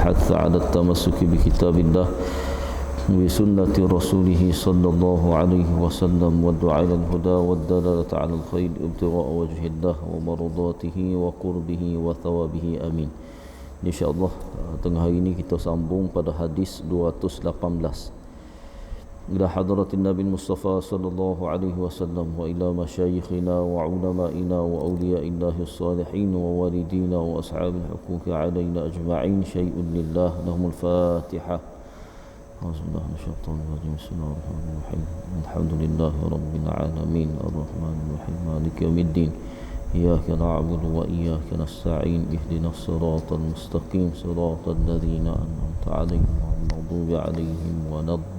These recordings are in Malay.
الحث على التمسك بكتاب الله بسنة رسوله صلى الله عليه وسلم والدعاء إلى الهدى والدلالة على الخير ابتغاء وجه الله ومرضاته وقربه وثوابه آمين. InsyaAllah tengah hari ini kita sambung pada hadis 218 ila hadratin Nabi Mustafa sallallahu alaihi wasallam wa ila masyayikhina wa ulama'ina wa awliya'illahi salihin wa walidina wa ashabil huquqi alaina ajma'in syai'un lillah lahumul fatihah. Bismillahirrahmanirrahim. Alhamdulillahi rabbil alamin arrahmanir rahim maliki yaumiddin. Iyyaka na'budu wa iyyaka nasta'in ihdinas siratal mustaqim siratal ladzina an'amta 'alaihim ghairil maghdubi 'alaihim waladdallin.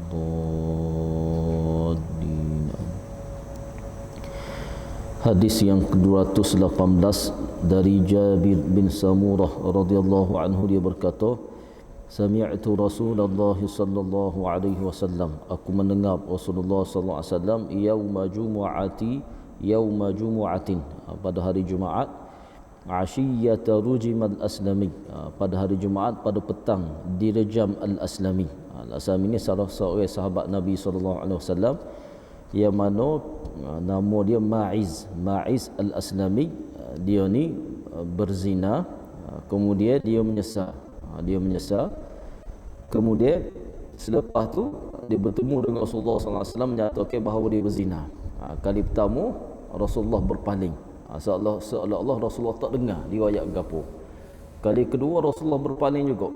Hadis yang ke-218 dari Jabir bin Samurah radhiyallahu anhu, dia berkata, sami'tu Rasulullah sallallahu alaihi wasallam, aku mendengar Rasulullah sallallahu alaihi wasallam yauma jumu'atin, pada hari Jumaat, ashiyata rujim al-aslami, pada hari Jumaat pada petang direjam al-aslami. Al-aslami ini salah seorang sahabat Nabi sallallahu alaihi wasallam yang mana nama dia Ma'iz al-Aslami. Dia ni berzina, kemudian dia menyesal, kemudian selepas tu dia bertemu dengan Rasulullah sallallahu alaihi wasallam menyatakan bahawa dia berzina. Kali pertama Rasulullah berpaling, seolah-olah Rasulullah tak dengar riwayat gapo. Kali kedua Rasulullah berpaling juga.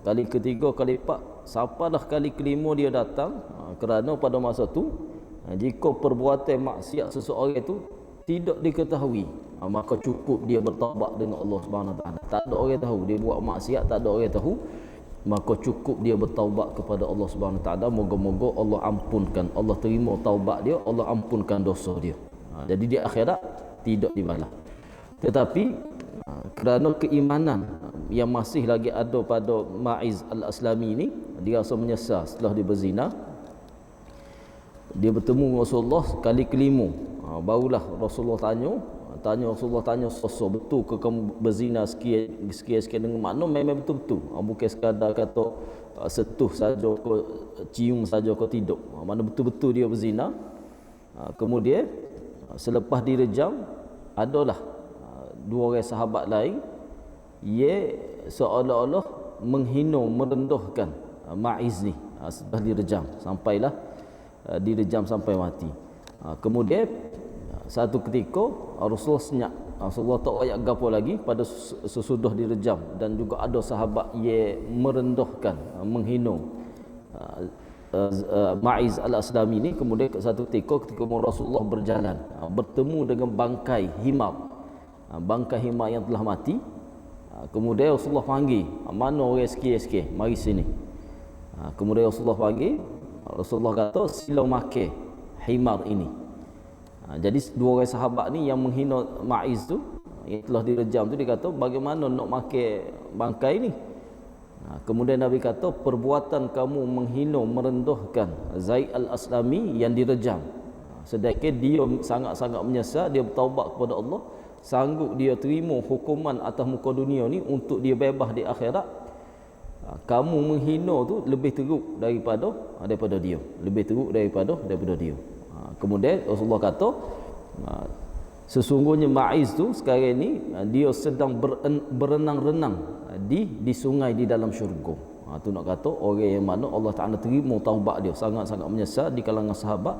Kali ketiga, kali empat, sampailah kali kelima dia datang, kerana pada masa tu jika perbuatan maksiat seseorang itu tidak diketahui, maka cukup dia bertaubat dengan Allah Subhanahu Wa Taala. Tak ada orang tahu dia buat maksiat, tak ada orang tahu, maka cukup dia bertaubat kepada Allah Subhanahu Wa Taala. Moga-moga Allah ampunkan, Allah terima taubat dia, Allah ampunkan dosa dia. Jadi di akhirat tidak dibalas. Tetapi kerana keimanan yang masih lagi ada pada Ma'iz al-Aslami ini, dia rasa menyesal setelah dia berzina. Dia bertemu Rasulullah kali kelima, barulah Rasulullah tanya Rasulullah sosok, betul ke kamu berzina sekian dengan makna memang betul-betul, bukan sekadar kata setuh saja ke cium saja ke tidak, mana betul-betul dia berzina. Kemudian selepas direjam, adalah dua orang sahabat lain ia seolah-olah menghina, merendahkan Ma'iz ni setelah direjam, sampailah direjam sampai mati. Kemudian satu ketika Rasulullah senyap, Rasulullah tak ayat gapo lagi pada sesudah direjam, dan juga ada sahabat ia merendahkan, menghina Ma'iz al-Aslami ni. Kemudian satu ketika Rasulullah berjalan, bertemu dengan bangkai himar yang telah mati. Kemudian Rasulullah panggil, mana orang sikit-sikit, mari sini. Kemudian Rasulullah panggil, Rasulullah kata, sila makan himar ini. Jadi dua orang sahabat ni yang menghina Ma'iz tu, yang telah direjam tu, dia kata, bagaimana nak makan bangkai ni? Kemudian Nabi kata, perbuatan kamu menghina, merendahkan Zaid al-Aslami yang direjam, sedangkan dia sangat-sangat menyesal, dia bertaubat kepada Allah, sanggup dia terima hukuman atas muka dunia ni untuk dia bebas di akhirat. Kamu menghina tu lebih teruk daripada dia, lebih teruk daripada dia. Kemudian Rasulullah kata, sesungguhnya Ma'iz tu sekarang ni dia sedang berenang-renang di sungai di dalam syurga. Tu nak kata orang yang mana Allah Ta'ala terima taubat dia, sangat-sangat menyesal di kalangan sahabat,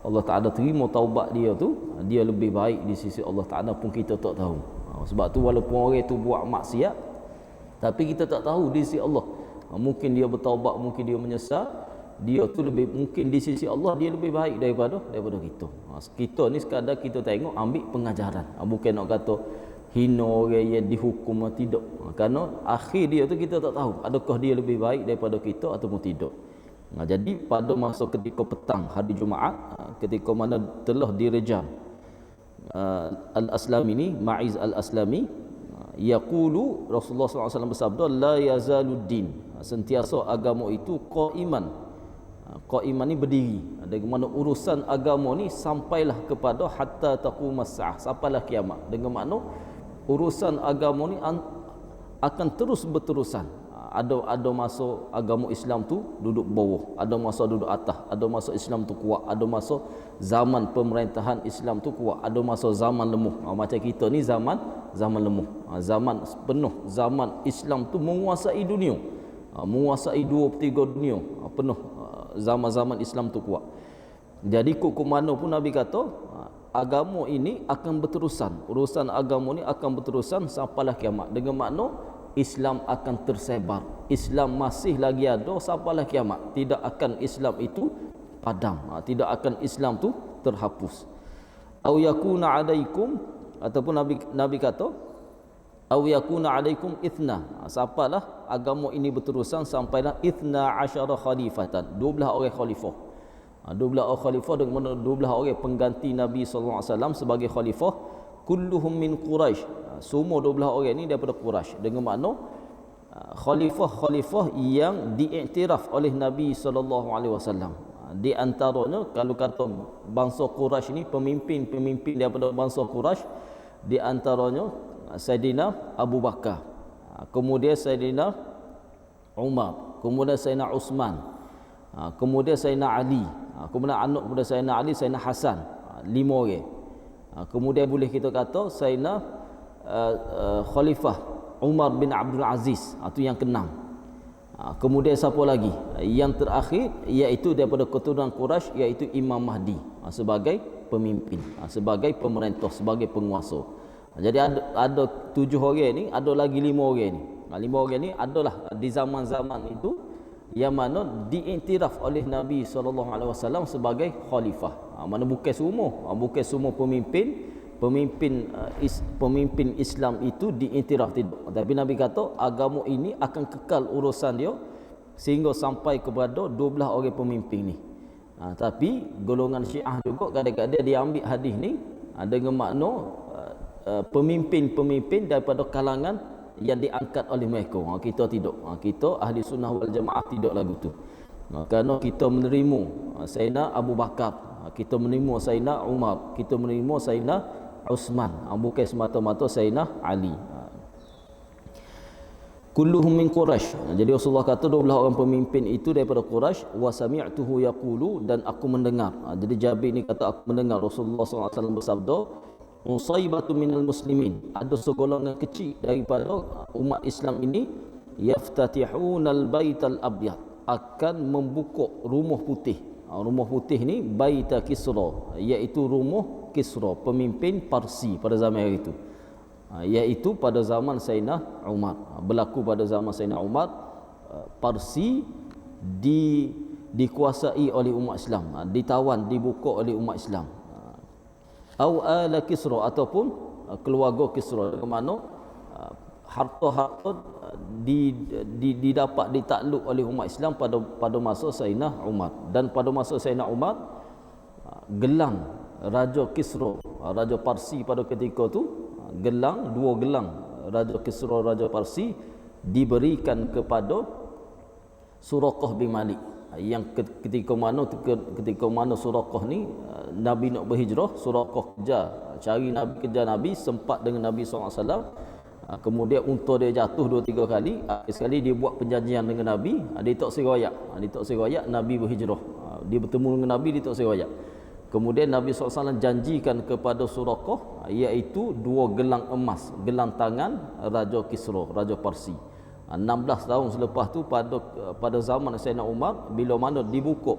Allah Ta'ala terima taubat dia tu, dia lebih baik di sisi Allah Ta'ala pun kita tak tahu. Sebab tu walaupun orang tu buat maksiat, tapi kita tak tahu di sisi Allah. Mungkin dia bertaubat, mungkin dia menyesal, dia tu lebih mungkin di sisi Allah dia lebih baik daripada kita. Kita ni sekadar kita tengok, ambil pengajaran, bukan nak kata hina orang yang dihukum atau tidak. Kerana akhir dia tu kita tak tahu adakah dia lebih baik daripada kita ataupun tidak. Jadi pada masa ketika petang hari Jumaat, ketika mana telah direjam al-Aslami ni, Ma'iz al-Aslami, yaqulu, Rasulullah SAW bersabda, la yazaluddin, sentiasa agama itu qaiman ni berdiri, dengan mana urusan agama ni sampailah kepada hatta taqumas sa'ah, sampailah kiamat. Dengan makna urusan agama ni akan terus berterusan, ada masa agama Islam tu duduk bawah, ada masa duduk atas, ada masa Islam tu kuat, ada masa zaman pemerintahan Islam tu kuat, ada masa zaman lemah. Macam kita ni zaman lemah. Zaman penuh zaman Islam tu menguasai dunia. Menguasai 2/3 dunia. Penuh zaman-zaman Islam tu kuat. Jadi kok mana pun Nabi kata agama ini akan berterusan, urusan agama ni akan berterusan sampailah kiamat. Dengan makna Islam akan tersebar, Islam masih lagi ada sampailah kiamat. Tidak akan Islam itu padam, tidak akan Islam tu terhapus. Au yakuna alaikum, ataupun Nabi kata au yakuna alaikum ithna, sampailah agama ini berterusan sampailah 12 khalifatan, 12 orang khalifah. 12 orang khalifah dengan 12 orang pengganti Nabi sallallahu alaihi wasallam sebagai khalifah, kulluhum min Quraisy. Semua 12 orang ni daripada Quraisy. Dengan makna khalifah-khalifah yang diiktiraf oleh Nabi sallallahu alaihi wasallam. Di antaranya kalau kata bangsa Quraisy ni pemimpin daripada bangsa Quraisy, di antaranya Saidina Abu Bakar, kemudian Saidina Umar, kemudian Saidina Uthman, kemudian Saidina Ali, kemudian anak kepada Saidina Ali, Saidina Hasan, 5 orang. Kemudian boleh kita kata Saidina Khalifah Umar bin Abdul Aziz, itu yang ke-6. Kemudian siapa lagi? Yang terakhir iaitu daripada keturunan Quraisy, iaitu Imam Mahdi, sebagai pemimpin, sebagai pemerintah, sebagai penguasa. Jadi ada 7 orang ni, ada lagi 5 orang ni. 5 orang ni adalah di zaman-zaman itu yang mana diiktiraf oleh Nabi SAW sebagai khalifah. Mana bukan semua pemimpin Islam itu diiktiraf, tidak. Tapi Nabi kata agama ini akan kekal urusan dia sehingga sampai kepada 12 orang pemimpin ni. Tapi golongan Syiah juga kadang-kadang dia ambil hadis ni dengan makna pemimpin daripada kalangan yang diangkat oleh mereka. Kita tidak. Kita ahli sunnah wal jamaah tidak lagu tu. Kerana kita menerima Sayyidina Abu Bakar, kita menerima Sayyidina Umar, kita menerima Sayyidina Uthman, bukan semata-mata Sayyidina Ali. Kulluhum min Quraisy. Jadi Rasulullah kata 12 orang pemimpin itu daripada Quraisy. Wa sami'tuhu yaqulu, dan aku mendengar. Jadi Jabir ni kata aku mendengar Rasulullah SAW bersabda, Usaibatu minal muslimin, ada segolongan kecil daripada umat Islam ini, yaftatihunal baital abyad, akan membuka rumah putih. Rumah putih ni Baita Kisra, iaitu rumah Kisra, pemimpin Parsi pada zaman itu, iaitu pada zaman Sayyidina Umar. Berlaku pada zaman Sayyidina Umar, Parsi dikuasai oleh umat Islam, ditawan, dibuka oleh umat Islam. Au ala Kisra, ataupun keluarga Kisra, dengan mana harta-harta didapat ditakluk oleh umat Islam pada masa Sayyidina Umar. Dan pada masa Sayyidina Umar, gelang Raja Kisra, Raja Parsi pada ketika tu, gelang, 2 gelang Raja Kisra, Raja Parsi diberikan kepada Suraqah bin Malik, yang ketika mana Suraqah ni Nabi nak berhijrah, Suraqah cari Nabi, kejar Nabi, sempat dengan Nabi SAW. Kemudian unta dia jatuh 2-3 kali. Sekali dia buat perjanjian dengan Nabi, dia tak seroyak Nabi berhijrah. Dia bertemu dengan Nabi, dia tak seroyak. Kemudian Nabi SAW janjikan kepada Suraqah, iaitu 2 gelang emas, gelang tangan Raja Kisra, Raja Parsi. 16 tahun selepas tu, pada zaman Sayyidina Umar, bila mana dibuka,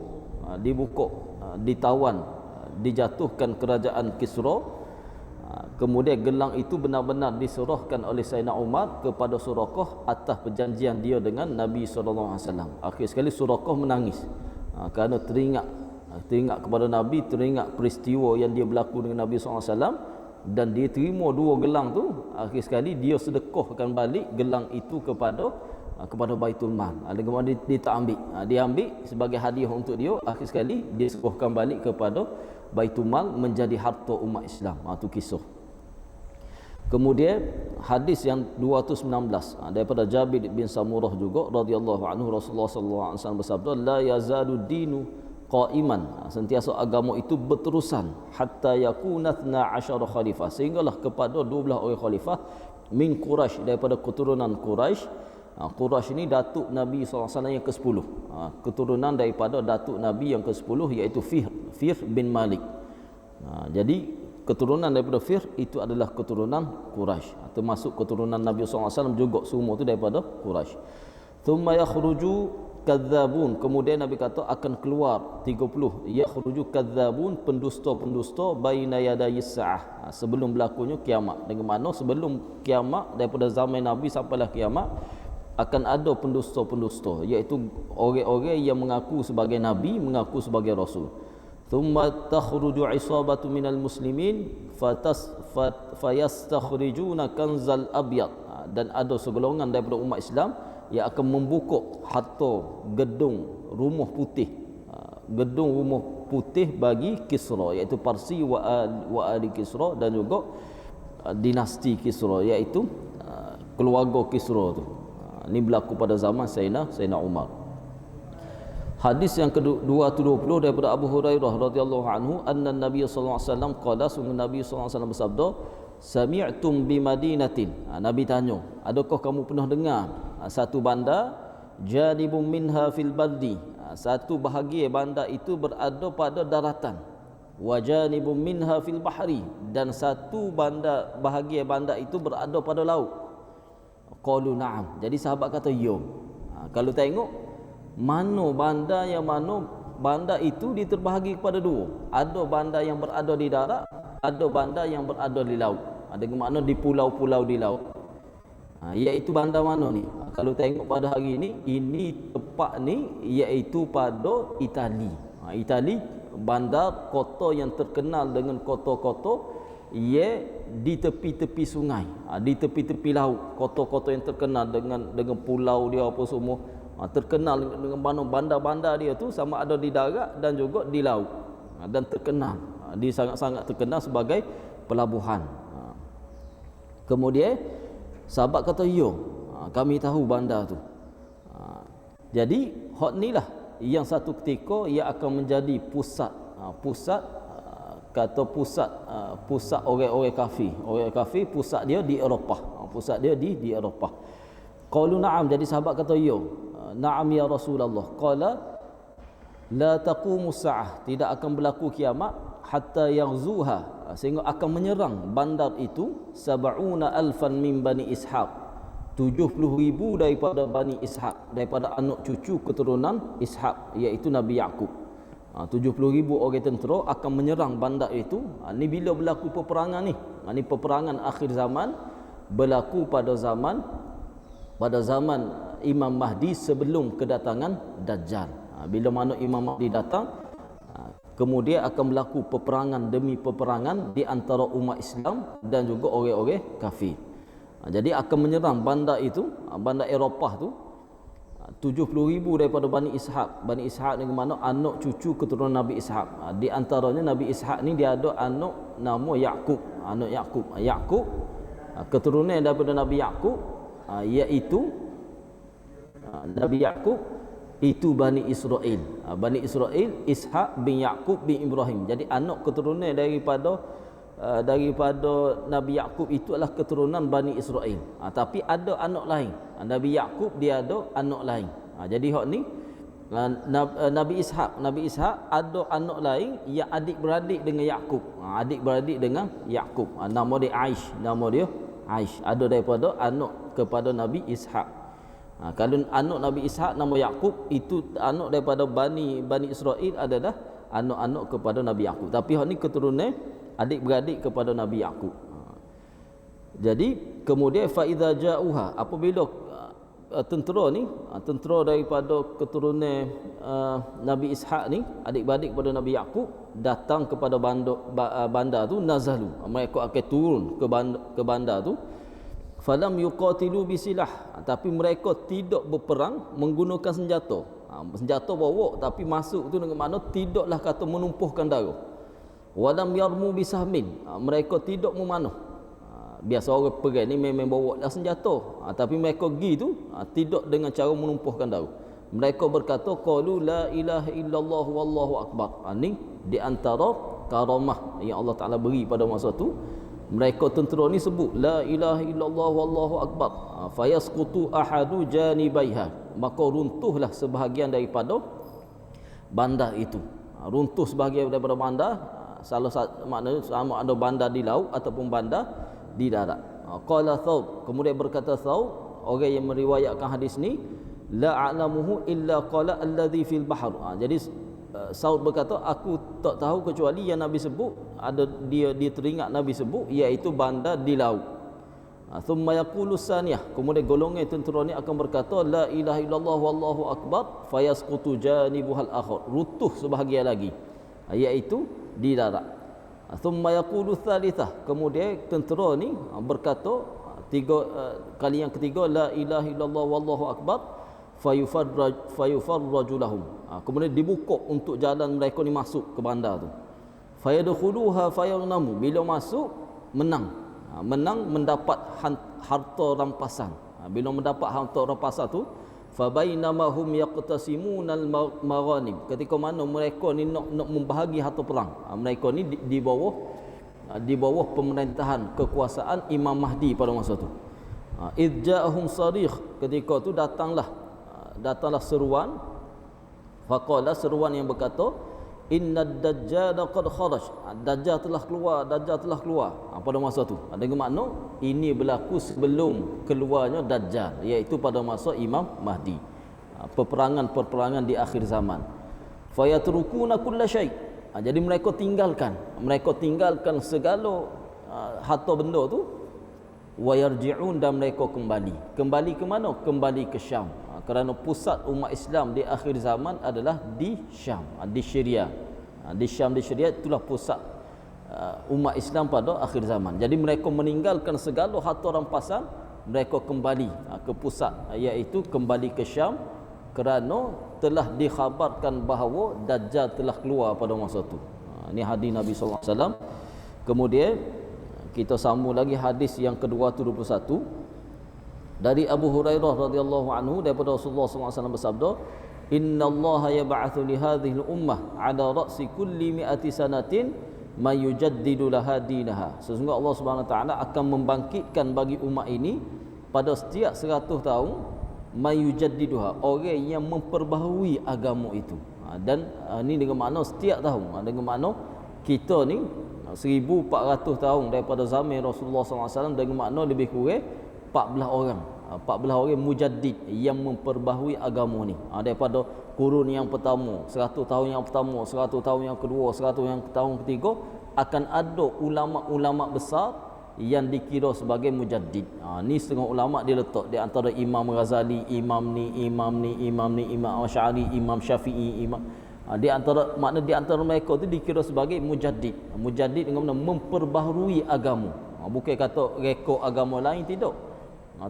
ditawan, dijatuhkan kerajaan Kisra, kemudian gelang itu benar-benar diserahkan oleh Sayyidina Umar kepada Suraqah atas perjanjian dia dengan Nabi SAW. Akhir sekali Suraqah menangis, kerana teringat kepada Nabi, teringat peristiwa yang dia berlaku dengan Nabi SAW, dan dia terima 2 gelang tu. Akhir sekali dia sedekahkan balik gelang itu kepada Baitul Mal. Dengan mana dia tak ambil, dia ambil sebagai hadiah untuk dia. Akhir sekali dia sedekahkan balik kepada Baitul Mal menjadi harta umat Islam. Itu kisah. Kemudian hadis yang 219 daripada Jabir bin Samurah juga radhiyallahu anhu, Rasulullah sallallahu alaihi wasallam bersabda, la yazalu dinu qaiman, sentiasa agama itu berterusan, hatta yakuna 12 khalifah, sehinggalah kepada 12 orang khalifah min Quraisy, daripada keturunan Quraisy, Quraisy ni datuk Nabi SAW yang ke-10. Keturunan daripada datuk Nabi yang ke-10 iaitu Fihr bin Malik. Jadi keturunan daripada Fihr itu adalah keturunan Quraisy, termasuk keturunan Nabi SAW juga semua itu daripada Quraisy. Thumma yakhruju kadzabun, kemudian Nabi kata akan keluar 30 yakhruju kadzabun, pendusta-pendusta baina yadayis saah, sebelum berlakunya kiamat. Dengan mana sebelum kiamat, daripada zaman Nabi sampailah kiamat, akan ada pendusta-pendusta, iaitu orang-orang yang mengaku sebagai nabi, mengaku sebagai rasul. Thumma takhruju isabatu minal muslimin fayastakhrijuna kanzal abyad, dan ada segolongan daripada umat Islam yang akan membuka harta gedung rumah putih, gedung rumah putih bagi Kisra, iaitu Parsi wa ali Kisra, dan juga dinasti Kisra, iaitu keluarga Kisra tu. Ini berlaku pada zaman Sayyidina Umar. Hadis yang ke-220 daripada Abu Hurairah radhiyallahu anhu, anna Nabi sallallahu alaihi wasallam qala, sungguh Nabi sallallahu alaihi wasallam bersabda, sami'tum bi madinatin. Nabi tanya, adakah kamu pernah dengar satu bandar, janibum minha fil bardi, satu bahagian bandar itu berada pada daratan, wa janibum minha fil bahri, dan satu bahagian bandar itu berada pada laut. Qalu na'am, jadi sahabat kata ya. Kalau tengok mana bandar yang mana bandar itu diterbahagi kepada dua, ada bandar yang berada di darat, ada bandar yang berada di laut, dengan makna di pulau-pulau di laut. Iaitu bandar mana ni? Kalau tengok pada hari ini tepat ni iaitu pada Itali. Itali, bandar kota yang terkenal dengan kota-kota ia di tepi-tepi sungai, di tepi-tepi laut. Kota-kota yang terkenal dengan pulau dia apa semua, terkenal dengan mana bandar-bandar dia tu sama ada di darat dan juga di laut, dan terkenal, dia sangat-sangat terkenal sebagai pelabuhan. Kemudian sahabat kata ya, kami tahu bandar tu. Jadi hot ni lah yang satu ketika ia akan menjadi pusat pusat orang-orang kafir. Orang kafir pusat dia di Eropah. Pusat dia di Eropah. Qalu na'am, jadi sahabat kata ya. Na'am ya Rasulullah. Qala la taqumu sa'ah, tidak akan berlaku kiamat hatta yaghzuha, sehingga akan menyerang bandar itu 70,000 min Bani Ishaq, 70,000 daripada Bani Ishaq, daripada anak cucu keturunan Ishaq, iaitu Nabi Yaqub. 70,000 orang tentera akan menyerang bandar itu. Ni bila berlaku peperangan ni? Ni peperangan akhir zaman, berlaku pada zaman Imam Mahdi sebelum kedatangan Dajjal. Bila mana Imam Mahdi datang, kemudian akan berlaku peperangan demi peperangan di antara umat Islam dan juga orang-orang kafir. Jadi akan menyerang bandar itu, bandar Eropah tu, 70,000 daripada Bani Ishaq. Bani Ishaq ni mana anak cucu keturunan Nabi Ishaq. Di antaranya Nabi Ishaq ni dia ada anak nama Yaqub. Anak Yaqub keturunan daripada Nabi Yaqub, iaitu Nabi Yaqub itu Bani Israel. Bani Israel, Ishaq bin Yaqub bin Ibrahim. Jadi anak keturunan daripada Nabi Yaqub itu adalah keturunan Bani Israel. Tapi ada anak lain. Nabi Yaqub dia ada anak lain. Jadi hak ni Nabi Ishaq ada anak lain yang adik-beradik dengan Yaqub. Adik-beradik dengan Yaqub. Nama dia Aish. Ada daripada anak kepada Nabi Ishaq. Kalau anak Nabi Ishaq nama Yaqub, itu anak daripada Bani Israel adalah anak-anak kepada Nabi Yaqub. Tapi hak ni keturunan adik-beradik kepada Nabi Yaqub. Jadi kemudian fa idza ja'uha, apabila tentera daripada keturunan Nabi Ishaq ni, adik-beradik kepada Nabi Yaqub, datang kepada bandar tu, nazalu, mereka akan turun ke bandar tu. Falam yuqatilu bisilah, tapi mereka tidak berperang menggunakan senjata. Senjata bawa tapi masuk tu dengan makna tidaklah kata menumpuhkan darah. Walam yarmu bisahmin, mereka tidak memanah. Biasa orang perang ni memang bawa dah senjata, tapi mereka pergi tu tidak dengan cara menumpuhkan darah. Mereka berkata qalu la ilaha illallah wallahu akbar. Ni di antara karamah yang Allah Taala beri pada masa tu, mereka tentera ni sebut la ilaha illallah wallahu akbar, fayasqutu ahadu janibaiha, maka runtuhlah sebahagian daripada bandar itu. Runtuh sebahagian daripada bandar, salah satu maknanya sama ada bandar di laut ataupun bandar di darat. Qala Thawb, kemudian berkata Thawb, orang yang meriwayatkan hadis ni, la a'lamuhu illa qala alladhi fil bahr. Jadi Saud berkata, aku tak tahu kecuali yang Nabi sebut, ada dia teringat Nabi sebut, iaitu bandar di laut. Thumma yaqulu saniyah, kemudian golongan tentera ni akan berkata la ilaha illallah wallahu akbar, fayasqutu janibuhal akhar, runtuh sebahagian lagi, iaitu di darat. Thumma yaqulu thalithah, kemudian tentera ni berkata kali yang ketiga la ilaha illallah wallahu akbar, fayufarraju lahum, kemudian dibuka untuk jalan mereka ni masuk ke bandar tu. Fayadkhuluha fayanamu, bila masuk menang, mendapat harta rampasan. Bila mendapat harta rampasan tu, fabainama hum yaqtasimunal maghanim, ketika mana mereka ni nak membahagi harta perang, mereka ni di bawah pemerintahan kekuasaan Imam Mahdi pada masa tu. Idh ja'ahum sarikh, ketika tu datanglah seruan, faqala, seruan yang berkata innad dajjal qad kharaj, dajjal telah keluar pada masa tu. Dengan makna ini berlaku sebelum keluarnya dajjal, iaitu pada masa Imam Mahdi, peperangan di akhir zaman. Fayatrukuna kulla syai', jadi mereka tinggalkan segala harta benda tu, wayarji'un, dan mereka kembali ke mana? Kembali ke Syam, kerana pusat umat Islam di akhir zaman adalah di Syam, di Syria. Di Syam, di Syria itulah pusat umat Islam pada akhir zaman. Jadi mereka meninggalkan segala harta rampasan, mereka kembali ke pusat, iaitu kembali ke Syam, kerana telah dikhabarkan bahawa Dajjal telah keluar pada masa itu. Ini hadis Nabi SAW. Kemudian kita sambung lagi hadis yang ke-221 dari Abu Hurairah radhiyallahu anhu, daripada Rasulullah SAW bersabda, innallaha yab'atsu li hadhihi al-ummah ala ra'si kulli mi'ati sanatin may yujaddidu laha dinaha. Sesungguhnya Allah Subhanahu wa taala akan membangkitkan bagi umat ini pada setiap 100 tahun may yujaddiduha, orang yang memperbaharui agama itu. Dan ini dengan makna setiap tahun, dengan makna kita ni 1400 tahun daripada zaman Rasulullah SAW, dengan makna lebih kurang 14 orang mujaddid yang memperbaharui agama ni, daripada kurun yang pertama, 100 tahun yang pertama, 100 tahun yang kedua, 100 tahun ketiga, akan ada ulama-ulama besar yang dikira sebagai mujaddid. Ni setengah ulama dia letak di antara Imam Ghazali, Imam Asy'ari, Imam Syafi'i, di antara mereka tu dikira sebagai mujaddid. Mujaddid dengan memperbaharui agama, bukan kata rekod agama lain, tidak,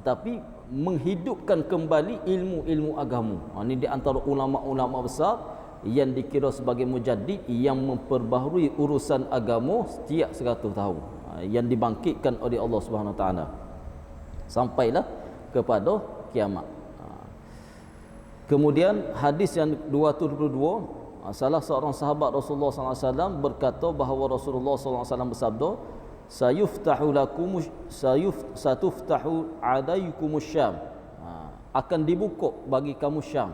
tapi menghidupkan kembali ilmu-ilmu agama. Ini di antara ulama-ulama besar yang dikira sebagai mujaddid, yang memperbaharui urusan agama setiap 100 tahun, yang dibangkitkan oleh Allah Subhanahu Wa Taala sampailah kepada kiamat. Kemudian hadis yang 222, salah seorang sahabat Rasulullah SAW berkata bahawa Rasulullah SAW bersabda, satuftahu alaikumus Syam, akan dibuka bagi kamu Syam.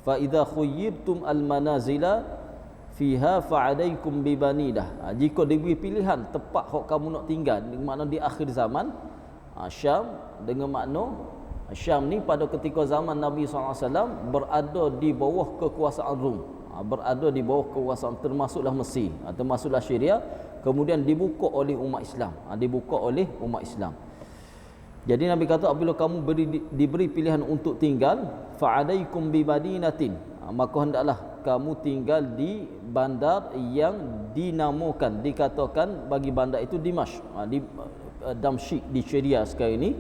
Fa idza khuyyibtum al manazila fiha fa alaikum bi banidah, jika diberi pilihan tempat hok kamu nak tinggal, dengan makna di akhir zaman, Syam, dengan makna Syam ni pada ketika zaman Nabi SAW berada di bawah kekuasaan Rom, berada di bawah kekuasaan, termasuklah Mesir, termasuklah Syria, kemudian dibuka oleh umat Islam, Jadi Nabi kata, apabila kamu diberi pilihan untuk tinggal, fa'alaikum bi madinatin, maka hendaklah kamu tinggal di bandar yang dinamakan, dikatakan bagi bandar itu Dimashq, di Damsyik, di Syria sekarang ini.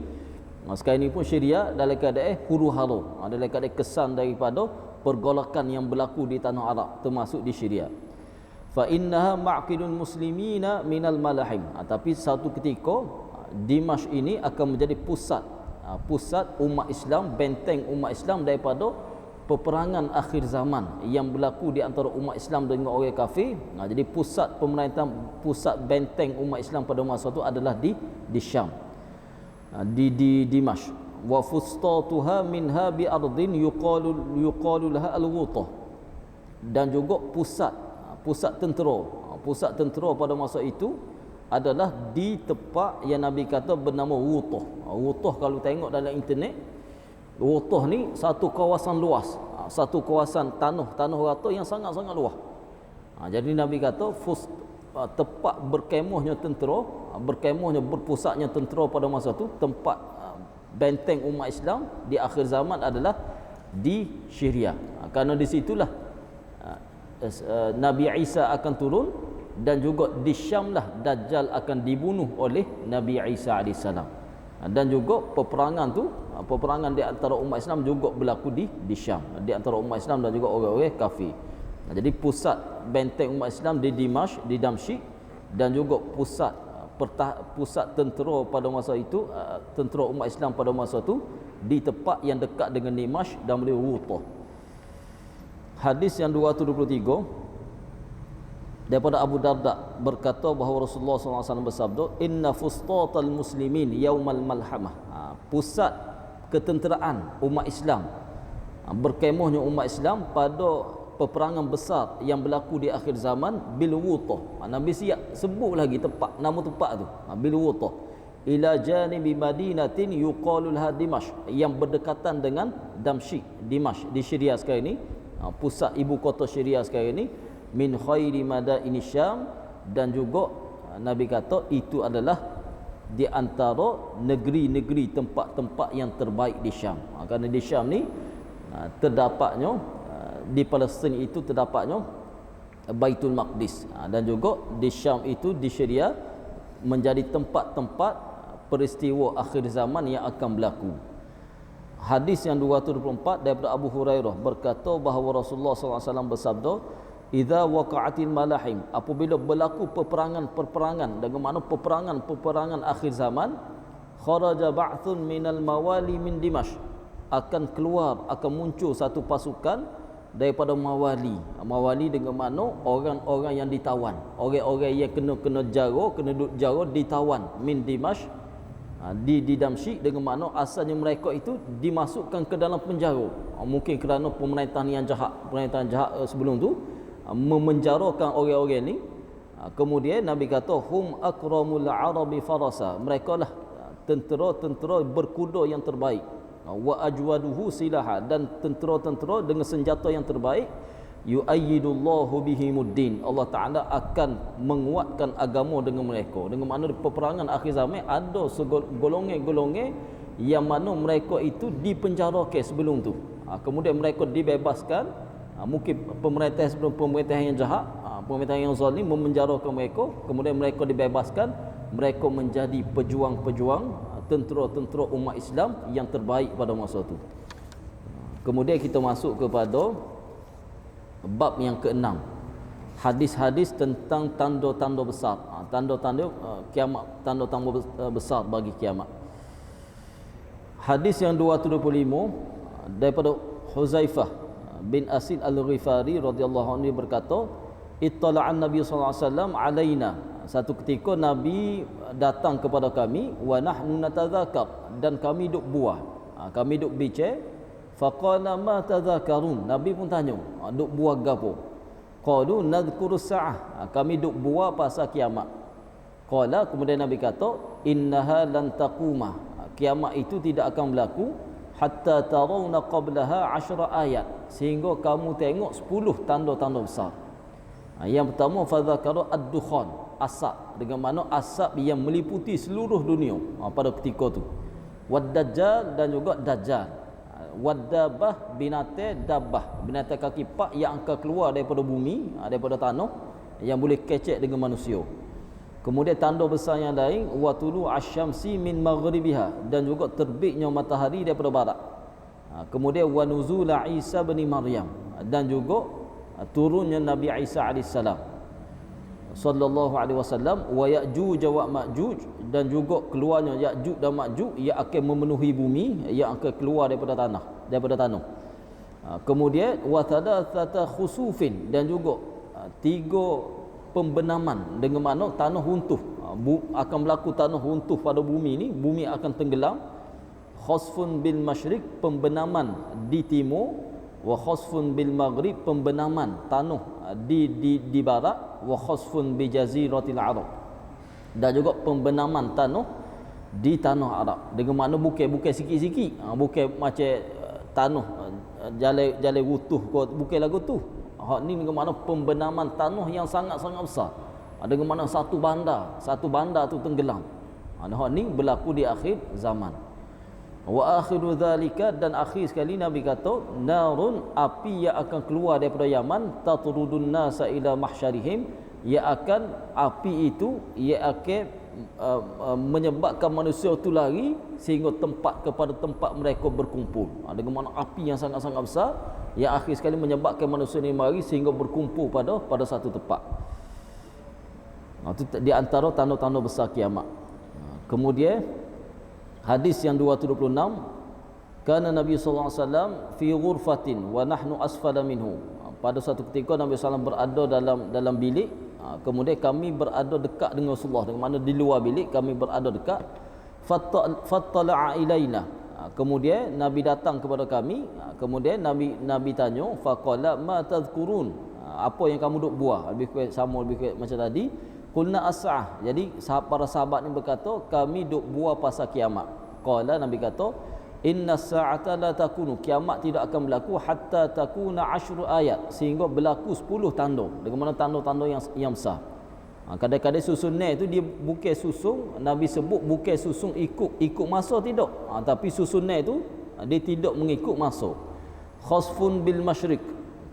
Sekarang ini pun Syria dalam keadaan huru hara, dalam keadaan kesan daripada pergolakan yang berlaku di tanah Arab, termasuk di Syria. Fa innaha ma'qidul muslimina minal malahim, tapi satu ketika Dimashq ini akan menjadi pusat umat Islam, benteng umat Islam daripada peperangan akhir zaman yang berlaku di antara umat Islam dengan orang kafir. Jadi pusat pemerintahan, pusat benteng umat Islam pada masa itu adalah di Syam, di Dimashq. Wa fustatuha minha bi ardin yuqalu laha al-Ghutah. Dan juga pusat tentera pada masa itu adalah di tempat yang Nabi kata bernama Ghutah. Ghutah kalau tengok dalam internet, Ghutah ni satu kawasan luas, satu kawasan tanah rata yang sangat-sangat luas. Jadi Nabi kata tempat berkemahnya tentera, berpusatnya tentera pada masa itu, tempat benteng umat Islam di akhir zaman adalah di Syria. Kerana di situlah Nabi Isa akan turun, dan juga di Syam lah Dajjal akan dibunuh oleh Nabi Isa AS. Dan juga peperangan di antara umat Islam juga berlaku di Syam, di antara umat Islam dan juga orang-orang kafir. Jadi pusat benteng umat Islam di Dimashq, di Damsyik, dan juga pusat tentera pada masa itu, tentera umat Islam pada masa itu di tempat yang dekat dengan Dimashq dan beliau Ghutah. Hadis yang 223 daripada Abu Darda berkata bahawa Rasulullah SAW bersabda, inna fustatal muslimin yaumal malhamah. Pusat ketenteraan umat Islam, berkemahnya umat Islam pada peperangan besar yang berlaku di akhir zaman, bil Ghutah. Nabi siap sebut lagi nama tempat tu, bil Ghutah, ila janibi madinatin yuqalu laha Dimashq, yang berdekatan dengan Damsyik, Dimashq di Syria sekarang ini, pusat ibu kota Syria sekarang ini, min khairi madaini Syam. Dan juga Nabi kata itu adalah di antara negeri-negeri, tempat-tempat yang terbaik di Syam. Kerana di Syam ni terdapatnya, di Palestin itu terdapatnya Baitul Maqdis, dan juga di Syam itu, di Syria, menjadi tempat-tempat peristiwa akhir zaman yang akan berlaku. Hadis yang 224 daripada Abu Hurairah berkata bahawa Rasulullah SAW bersabda, idza waqa'atil malahim, apabila berlaku peperangan, dengan makna peperangan akhir zaman, kharaja ba'thun minal mawali min Dimashq, akan muncul satu pasukan daripada mawali dengan makna orang-orang yang ditawan, orang-orang yang kena duduk jara, ditawan, min Dimashq, di Damsyik, dengan makna asalnya mereka itu dimasukkan ke dalam penjara, mungkin kerana pemerintahan jahat sebelum tu memenjarakan orang-orang ni. Kemudian Nabi kata hum akramul arabi farasa, mereka lah tentera berkuda yang terbaik, wa ajwaduhu silaha, dan tentera dengan senjata yang terbaik, yu'ayyidullahu bihimuddin, Allah Ta'ala akan menguatkan agama dengan mereka. Dengan makna peperangan akhir zaman ada golongan yang mana mereka itu dipenjarakan sebelum tu, kemudian mereka dibebaskan. Mungkin pemerintahan yang jahat, pemerintahan yang zalim memenjarakan mereka, kemudian mereka dibebaskan, mereka menjadi pejuang-pejuang, tentera-tentera umat Islam yang terbaik pada masa itu. Kemudian kita masuk kepada bab yang ke-6, hadis-hadis tentang tanda-tanda besar, tanda-tanda kiamat, tanda-tanda besar bagi kiamat. Hadis yang 225 daripada Huzaifah bin Asid Al-Ghifari radhiyallahu anhu berkata, ittala'an Nabi sallallahu alaihi wasallam alaina, satu ketika Nabi datang kepada kami, wa nahnu natadzakar, dan kami duk buah, kami duk bincang. Faqala ma tadzakarun, Nabi pun tanya, duk buah gapo? Qalu nadhkuru sa'ah, kami duk buah pasal kiamat. Qala, kemudian Nabi kata, innaha lan taquma, kiamat itu tidak akan berlaku hatta tarawna qablaha 10 ayat, sehingga kamu tengok 10 tanda-tanda besar. Yang pertama, fadzakara ad-dukhan, asap, dengan makna asap yang meliputi seluruh dunia pada ketika tu. Wad-dajjal, dan juga dajjal. Wad-dabah, binatang kaki 4 yang akan keluar daripada bumi, daripada tanah, yang boleh kecek dengan manusia. Kemudian tanda besar yang lain, wa tulu asyamsi min maghribiha, dan juga terbitnya matahari daripada barat. Kemudian wa nuzula Isa bin Maryam, dan juga turunnya Nabi Isa alaihissalam sallallahu alaihi wasallam, wa ya'juj wa ma'juj, dan juga keluarnya Ya'juj dan Ma'juj yang akan memenuhi bumi, yang akan keluar daripada tanah. Kemudian wa thalathata khusufin, dan juga 3 pembenaman, dengan makna tanah runtuh. Akan berlaku tanah runtuh pada bumi ni, bumi akan tenggelam. Khasfun bil masyriq, pembenaman di timur. Wa khasfun bil maghrib, pembenaman tanah di barat. Wa khasfun bi jaziratil arab, dan juga pembenaman tanah di tanah Arab, dengan makna bukan sikit-sikit, bukan macam tanah jalan rutuh, bukan lagu tu. Hak ni dengan makna pembenaman tanah yang sangat-sangat besar, dengan makna satu bandar tu tenggelam. Hak ni berlaku di akhir zaman. Wa akhiru dzalika, dan akhir sekali Nabi kata narun, api yang akan keluar daripada Yaman, tatrudun nasa ila mahsyarihim, api itu akan menyebabkan manusia itu lari sehingga kepada tempat mereka berkumpul. Dengan mana api yang sangat-sangat besar yang akhir sekali menyebabkan manusia ini lari sehingga berkumpul pada satu tempat. Itu di antara tanda-tanda besar kiamat. Kemudian hadis yang 226, kana Nabi sallallahu alaihi wasallam fi ghurfatin wa nahnu asfala minhu. Pada satu ketika Nabi sallallahu berada dalam bilik, kemudian kami berada dekat dengan Rasulullah, dengan mana di luar bilik kami berada dekat. Fattala'a ilaina, kemudian Nabi datang kepada kami, kemudian Nabi tanya, faqala ma tadhkurun, apa yang kamu duk buat? Lebih kurang sama, lebih kurang macam tadi. Qulna as-sa'ah, jadi para sahabat ni berkata, kami duk buat pasal kiamat. Qala, Nabi kata, inna sa'ata la takunu, kiamat tidak akan berlaku hatta takuna 10 ayat, sehingga berlaku 10 tanda, dengan mana tanda-tanda yang besar. Kadang-kadang susunan itu dia bukan susung, Nabi sebut bukan susung ikut masa, tidak. Tapi susunan itu dia tidak mengikut masa. Khasfun bil masyriq,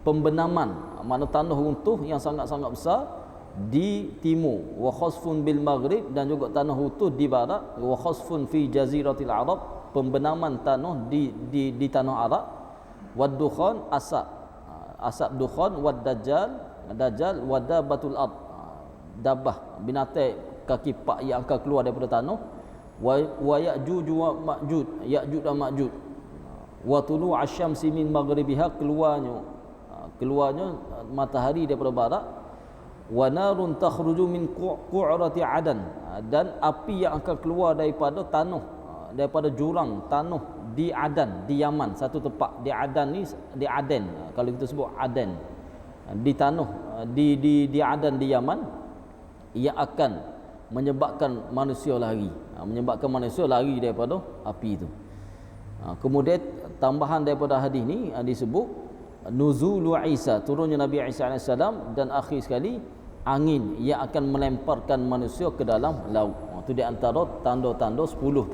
pembenaman, mana tanah runtuh yang sangat-sangat besar di timur. Wa khasfun bil maghrib, dan juga tanah runtuh di barat. Wa khasfun fi jaziratil arab, pembenaman tanah di tanah Arab. Wad dukhan, asap dukhan. Wad dajjal wadabatul ard, dabah binatang kaki 4 yang akan keluar daripada tanah. Wa ya'juj wa ma'juj, ya'juj dan ma'juj. Wa tulu asyamsi min maghribiha, keluarnya matahari daripada barat. Wa narun takhruju min qu'rati adan, dan api yang akan keluar daripada daripada jurang tanah di Adan, di Yaman, satu tempat di Adan ni, di Aden, kalau kita sebut Aden, di tanah di Adan di Yaman, yang akan menyebabkan manusia lari, daripada api itu. Kemudian tambahan daripada hadis ni disebut nuzulu Isa, turunnya Nabi Isa AS, dan akhir sekali angin yang akan melemparkan manusia ke dalam laut. Itu di antara tanda-tanda 10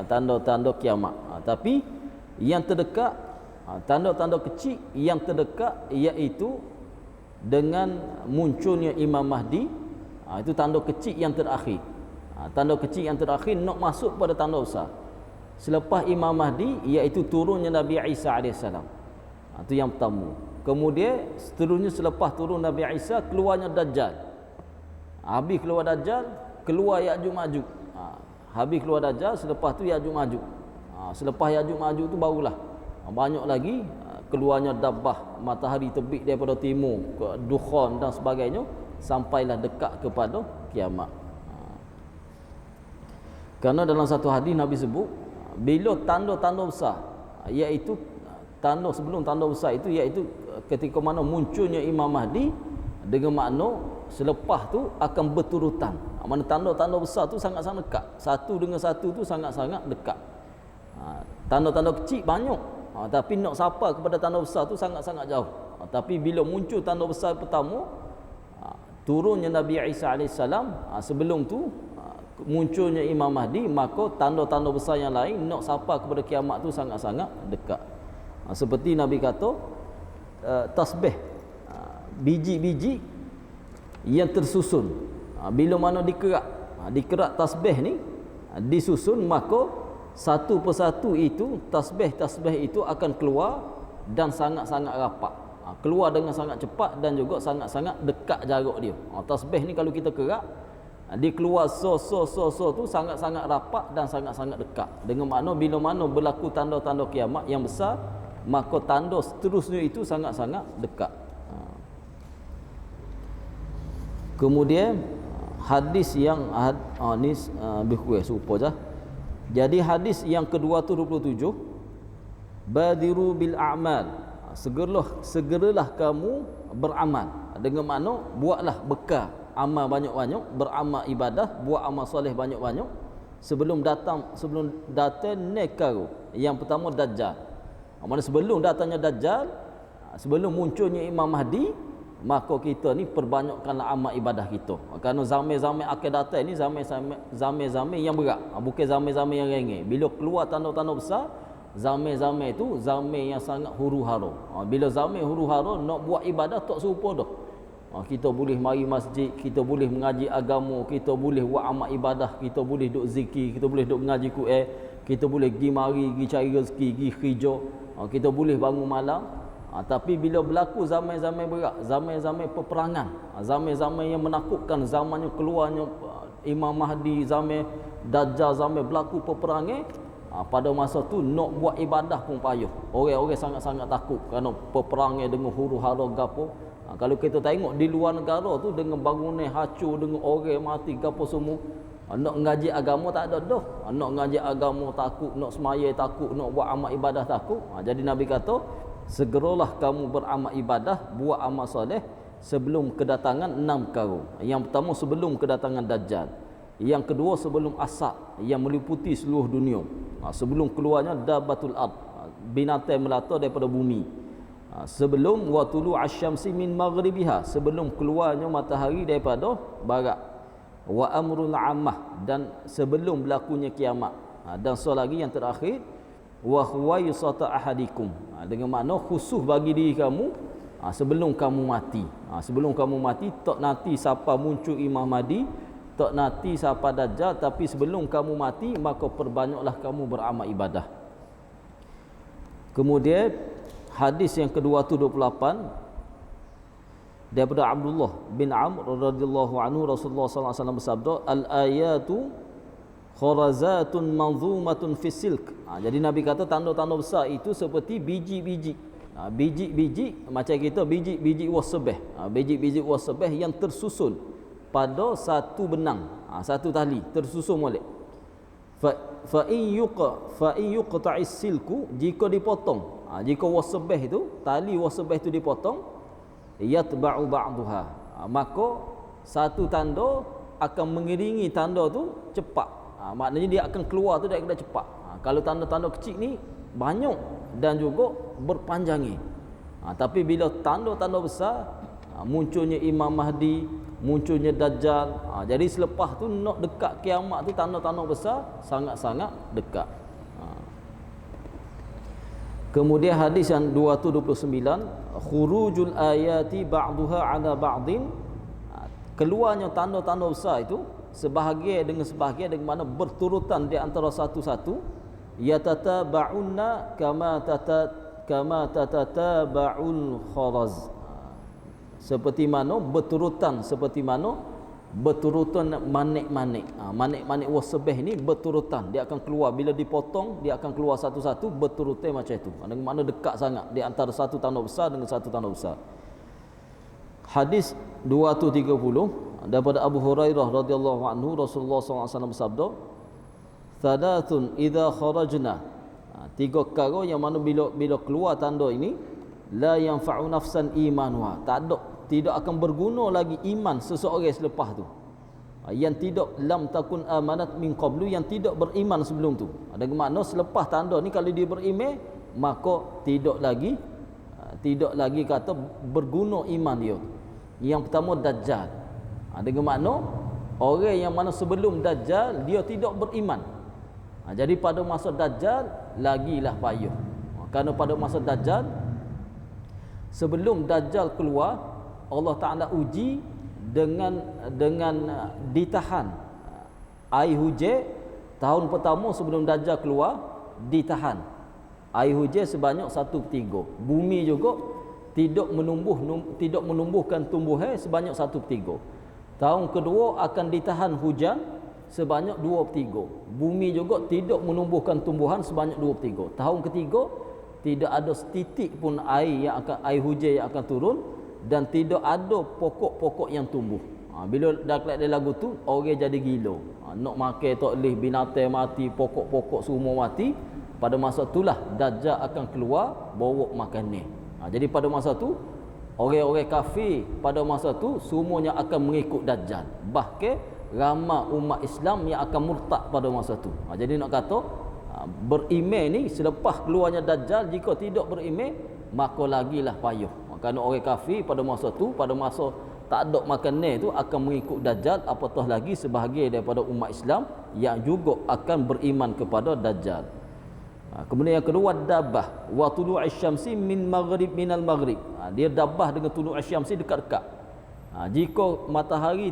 tanda-tanda kiamat. Tapi yang terdekat, tanda-tanda kecil yang terdekat, iaitu dengan munculnya Imam Mahdi. Itu tanda kecil yang terakhir. Tanda kecil yang terakhir nak masuk pada tanda besar selepas Imam Mahdi, iaitu turunnya Nabi Isa AS. Itu yang pertama. Kemudian seterusnya selepas turun Nabi Isa, keluarnya Dajjal. Habis keluar Dajjal, keluar Ya'juj Ma'juj. Habis keluar Dajjal, selepas tu Ya'juj Ma'juj. Selepas Ya'juj Ma'juj tu barulah banyak lagi keluarnya dabbah, matahari terbit daripada timur, dukhan dan sebagainya, sampailah dekat kepada kiamat. Kerana dalam satu hadis Nabi sebut, bila tanda-tanda besar, iaitu tanda sebelum tanda besar itu, iaitu ketika mana munculnya Imam Mahdi, dengan makna selepas tu akan berturutan. Mana tanda-tanda besar tu sangat-sangat dekat, satu dengan satu tu sangat-sangat dekat. Tanda-tanda kecil banyak, tapi nak sampai kepada tanda besar tu sangat-sangat jauh. Tapi bila muncul tanda besar pertama, turunnya Nabi Isa AS, sebelum tu munculnya Imam Mahdi, maka tanda-tanda besar yang lain nak sampai kepada kiamat tu sangat-sangat dekat. Seperti Nabi kata, tasbih, biji-biji yang tersusun, bila mana dikerak tasbih ni disusun, maka satu persatu itu tasbih itu akan keluar dan sangat-sangat rapat, keluar dengan sangat cepat dan juga sangat-sangat dekat jarak dia. Tasbih ni kalau kita kerak, dia keluar so tu sangat-sangat rapat dan sangat-sangat dekat, dengan makna bila mana berlaku tanda-tanda kiamat yang besar, maka tanda seterusnya itu sangat-sangat dekat. Kemudian hadis yang ni lebih kurang serupa je. Jadi hadis yang ke-227, badiru bil a'mal, segeralah kamu beramal. Dengan makna buatlah bekal amal banyak-banyak, beramal ibadah, buat amal soleh banyak-banyak sebelum datang nekaru. Yang pertama Dajjal. Mana sebelum datangnya Dajjal, sebelum munculnya Imam Mahdi, maka kita ni perbanyakkanlah amal ibadah kita. Kerana zaman-zaman akan datang ni zaman-zaman yang berat, bukan zaman-zaman yang ringan. Bila keluar tanda-tanda besar, zaman-zaman itu zaman yang sangat huru-hara. Bila zaman huru-hara, nak buat ibadah tak serupa dah. Kita boleh mari masjid, kita boleh mengaji agama, kita boleh buat amal ibadah, kita boleh duk zikir, kita boleh duk mengaji Quran, kita boleh pergi mari, pergi cari rezeki, pergi kerja, kita boleh bangun malam. Tapi bila berlaku zaman-zaman berat, zaman-zaman peperangan, zaman-zaman yang menakutkan, zamannya keluarnya Imam Mahdi, zaman Dajjal, zaman berlaku peperangan, pada masa tu nak buat ibadah pun payah. Orang-orang sangat-sangat takut kerana peperangan dengan huru-hara gapo. Kalau kita tengok di luar negara tu dengan bangunan hancur, dengan orang mati gapo semua, nak ngaji agama tak ada dah. Nak ngaji agama takut, nak semaya takut, nak buat amal ibadah takut. Jadi Nabi kata, segeralah kamu beramal ibadah, buat amal soleh sebelum kedatangan 6 perkara. Yang pertama sebelum kedatangan Dajjal. Yang kedua sebelum asap yang meliputi seluruh dunia. Sebelum keluarnya dabatul ard, binatang melata daripada bumi. Sebelum watulu asyamsi min maghribiha, sebelum keluarnya matahari daripada barat. Wa amrul ammah, dan sebelum berlakunya kiamat. Dan so lagi yang terakhir, wa huwa yusata ahadikum, dengan makna khusus bagi diri kamu sebelum kamu mati. Sebelum kamu mati, tak nanti siapa muncul Imam Mahdi, tak nanti siapa Dajjal, tapi sebelum kamu mati maka perbanyaklah kamu beramal ibadah. Kemudian hadis yang ke-228 daripada Abdullah bin Amr radhiyallahu anhu, Rasulullah sallallahu alaihi wasallam bersabda, al-ayatu kharazatun manzumatun fi silk. Jadi Nabi kata tanda-tanda besar itu seperti biji-biji. Biji-biji macam kita biji-biji wasbah. Biji-biji wasbah yang tersusun pada satu benang, satu tali tersusun molek. Fa in yuqta'is silku, jika dipotong, jika wasbah itu, tali wasbah itu dipotong, yatba'u ba'daha, maka satu tanda akan mengiringi tanda tu cepat. Maknanya dia akan keluar tu daripada cepat. Kalau tanda-tanda kecil ni banyak dan juga berpanjangi. Tapi bila tanda-tanda besar, munculnya Imam Mahdi, munculnya Dajjal, jadi selepas tu nak dekat kiamat tu tanda-tanda besar sangat-sangat dekat. Kemudian hadis yang 229, khurujul ayati ba'daha ala ba'din, keluarnya tanda-tanda besar itu sebahagian dengan sebahagian, dengan mana berturutan di antara satu-satu, yatataba'unna kama tatataba'ul kharaz, seperti mana berturutan, seperti mana berturutan manik-manik. Manik-manik wasbah ni berturutan, dia akan keluar bila dipotong, dia akan keluar satu-satu berturutan macam itu. Dengan mana dekat sangat di antara satu tanda besar dengan satu tanda besar. Hadis 230 daripada Abu Hurairah radhiyallahu anhu, Rasulullah SAW bersabda, "Thalathun idza kharajna." Tiga perkara yang mana bila keluar tanda ini, la yanfa'u nafsan imanuha, tidak akan berguna lagi iman seseorang selepas tu. Yang tidak lam takun amanat min qablu, yang tidak beriman sebelum tu. Dengan makna selepas tanda ni kalau dia beriman, maka tidak lagi kata berguna iman dia. Yang pertama Dajjal. Dengan makna orang yang mana sebelum Dajjal dia tidak beriman. Jadi pada masa Dajjal lagilah payah. Kerana pada masa Dajjal, sebelum Dajjal keluar, Allah Ta'ala uji dengan ditahan. Air hujan tahun pertama sebelum Dajjal keluar ditahan. Air hujan sebanyak 1/3. Bumi juga tidak menumbuhkan tumbuhan sebanyak 1/3. Tahun kedua akan ditahan hujan sebanyak 2/3. Bumi juga tidak menumbuhkan tumbuhan sebanyak 2/3. Tahun ketiga tidak ada setitik pun air hujan yang akan turun, dan tidak ada pokok-pokok yang tumbuh. Bila dah keluar dari lagu tu, orang jadi gila. Nak makan tak boleh, binatang mati, pokok-pokok semua mati. Pada masa itulah Dajjal akan keluar bawa makanan. Jadi pada masa tu orang-orang kafir pada masa tu semuanya akan mengikut Dajjal. Bahkan ramai umat Islam yang akan murtad pada masa tu. Jadi nak kata beriman ni selepas keluarnya Dajjal, jika tidak beriman maka lagilah payah. Kerana orang kafir pada masa tu, pada masa tak ada makanan tu akan mengikut Dajjal, apatah lagi sebahagian daripada umat Islam yang juga akan beriman kepada Dajjal. Kemudian yang kedua, dabah wa tulu'is syamsi minal maghrib. Dia dabah dengan tulu'is syamsi dekat-dekat. Jika matahari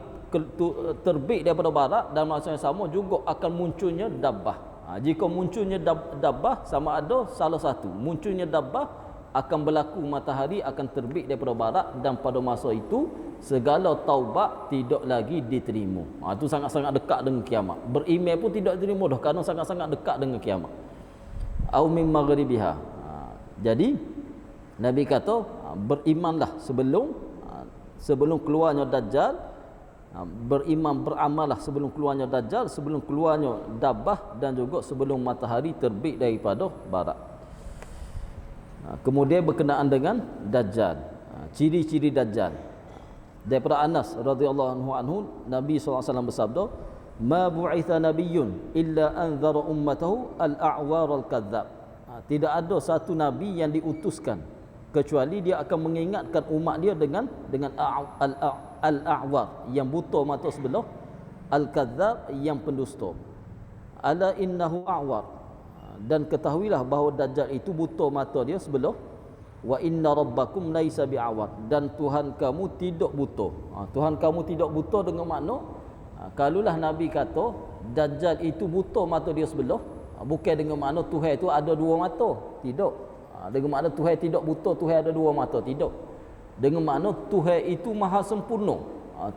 terbit daripada barat, dan masa yang sama juga akan munculnya dabah. Jika munculnya dabah, sama ada salah satu, munculnya dabah akan berlaku matahari akan terbit daripada barat, dan pada masa itu segala taubat tidak lagi diterima. Itu sangat-sangat dekat dengan kiamat. Beriman pun tidak diterima dah, kerana sangat-sangat dekat dengan kiamat. Au min maghribiha. Jadi Nabi kata berimanlah sebelum keluarnya Dajjal, beriman beramallah sebelum keluarnya Dajjal, sebelum keluarnya dabah, dan juga sebelum matahari terbit daripada barat. Kemudian berkenaan dengan Dajjal, ciri-ciri Dajjal. Daripada Anas radhiyallahu anhu, Nabi SAW bersabda, ma bu'itha nabiyyun illa anzara ummatahu al-a'war al-kadzdzab. Tidak ada satu nabi yang diutuskan kecuali dia akan mengingatkan umat dia dengan al-a'war yang buta mata sebelah, al-kadzdzab yang pendusta. Ala innahu a'war, dan ketahuilah bahawa Dajjal itu buta mata dia sebelah. Wa inna rabbakum laisa bi'awar, dan Tuhan kamu tidak buta. Tuhan kamu tidak buta dengan makna, kalaulah Nabi kata Dajjal itu buta mata dia sebelah, bukan dengan makna Tuhan itu ada dua mata. Tidak. Dengan makna Tuhan tidak buta, Tuhan ada dua mata. Tidak. Dengan makna Tuhan itu maha sempurna.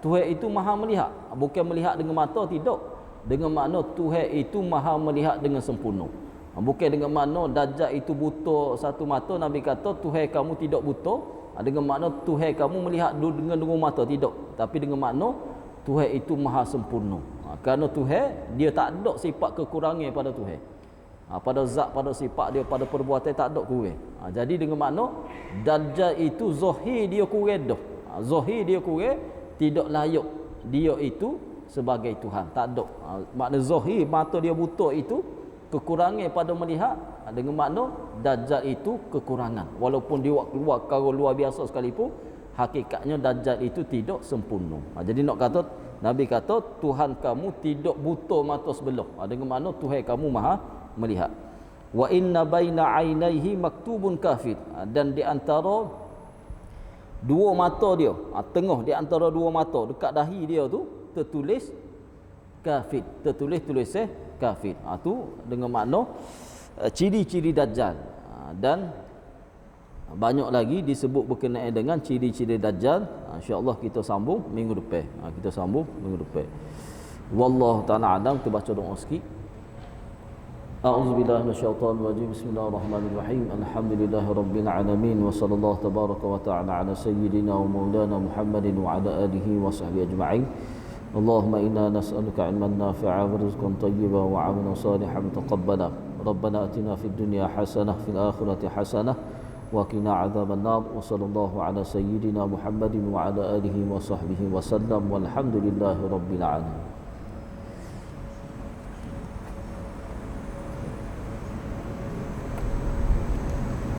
Tuhan itu maha melihat. Bukan melihat dengan mata, tidak. Dengan makna Tuhan itu maha melihat dengan sempurna. Bukan dengan makna Dajjal itu buta satu mata, Nabi kata Tuhan kamu tidak buta, dengan makna Tuhan kamu melihat dengan dua mata. Tidak. Tapi dengan makna Tuhan itu maha sempurna. Kerana Tuhan, dia tak ada sifat kekurangan pada Tuhan. Pada zat, pada sifat dia, pada perbuatan tak ada kurang. Jadi dengan makna Dajjal itu zahir dia kurang dah. Zahir dia kurang, tidak layak dia itu sebagai Tuhan. Tak ada. Makna zahir mata dia buta itu kekurangan pada melihat, dengan makna Dajjal itu kekurangan. Walaupun dia keluar perkara luar biasa sekalipun, hakikatnya Dajjal itu tidak sempurna. Jadi nak kata, Nabi kata Tuhan kamu tidak buta mata sebelah, dengan makna Tuhan kamu maha melihat. Wa inna baina ainaihi maktubun kafir, dan di antara dua mata dia, tengah di antara dua mata dekat dahi dia tu tertulis kafir, tertulis tulisan kafir. Tu dengan makna ciri-ciri Dajjal. Dan banyak lagi disebut berkenaan dengan ciri-ciri Dajjal. InsyaAllah kita sambung minggu depan. Kita sambung minggu depan. Wallahu ta'ala alam. Kita baca doa sikit. A'udzubillahi minasyaitonir rajim. Bismillahirrahmanirrahim. Alhamdulillahi rabbil alamin, wa sallallahu tabaraka wa ta'ala ala sayyidina wa maulana Muhammadin wa ala alihi wa sahbihi ajma'in. Allahumma inna nas'aluka ilman nafi'a wa rizqan tayyiban wa 'amalan salihan mutaqabbala. Rabbana atina fid dunya hasanah fil akhirati hasanah wa qina 'adzaban nar. Wa sallallahu ala sayyidina Muhammadin wa ala alihi wa sahbihi wa sallam. Walhamdulillahi rabbil alamin.